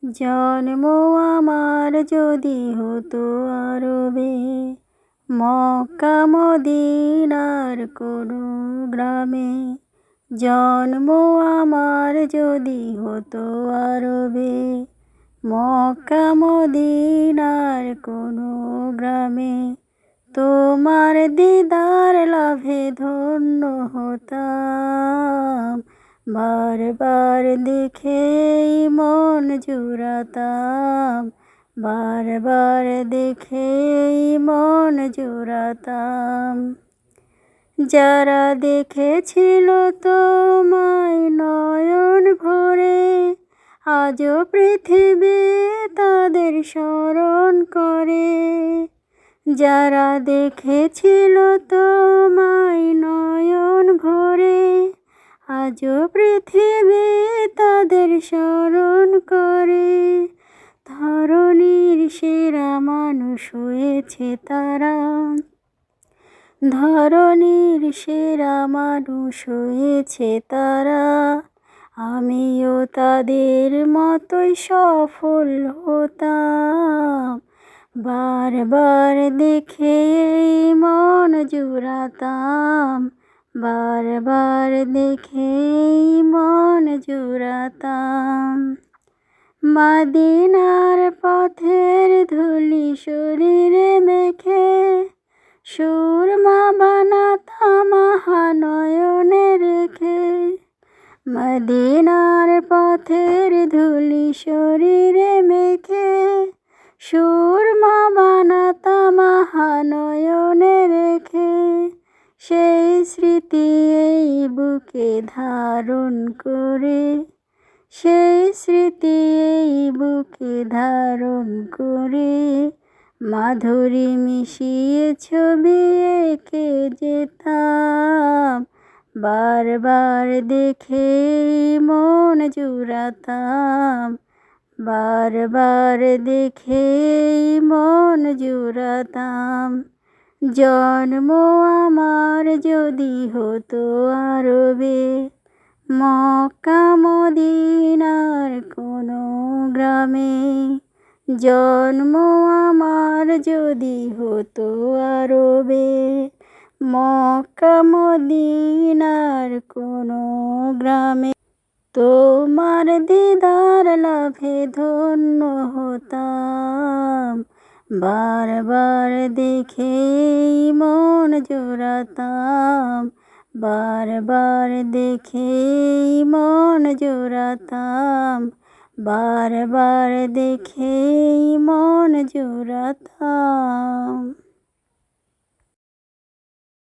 জন্ম আমার যদি হতো আরবে, মক্কা মদিনার কোনো গ্রামে। জন্ম আমার যদি হতো আরবে, মক্কা মদিনার কোনো গ্রামে। তোমার দিদার লাভে ধন্য হতাম, বারবার দেখেই মন জুড়াতাম, বারবার দেখেই মন জুড়াতাম। যারা দেখেছিল তোমায় নয়ন ভরে, আজও পৃথিবী তাদের স্মরণ করে। যারা দেখেছিল তোমায় নয়ন ভরে, আজও পৃথিবী তাদের স্মরণ করে। ধরণীর সেরা মানুষ হয়েছে তারা, ধরণীর সেরা মানুষ হয়েছে তারা। আমিও তাদের মতোই সফল হতাম, বারবার দেখেই মন জুড়াতাম, বারবার দেখেই মন জুড়াতাম। মদিনার পথের ধুলি শরীরে মেখে, সুরমা বানাতাম নয়নে রেখে। মদিনার পথের ধুলি শরীরে মেখে, সুরমা বানাতাম নয়নে রেখে। সেই স্মৃতি এই বুকে ধারণ করে, সেই স্মৃতি এই বুকে ধারণ করে। মাধুরী মিশিয়ে ছবি এঁকে যেতাম, বারবার দেখেই মন জুড়াতাম, বারবার দেখেই মন জুড়াতাম। জন্ম আমার যদি হতো আরবে, মক্কা মদিনার কোনো গ্রামে। জন্ম আমার যদি হতো আরবে, মক্কা মদিনার কোনো গ্রামে। তোমার দিদার লাভে ধন্য হতাম, বারবার দেখেই মন জোড়াতাম, বারবার দেখেই মন জোড়াতাম, বারবার দেখেই মন জোড়াতাম।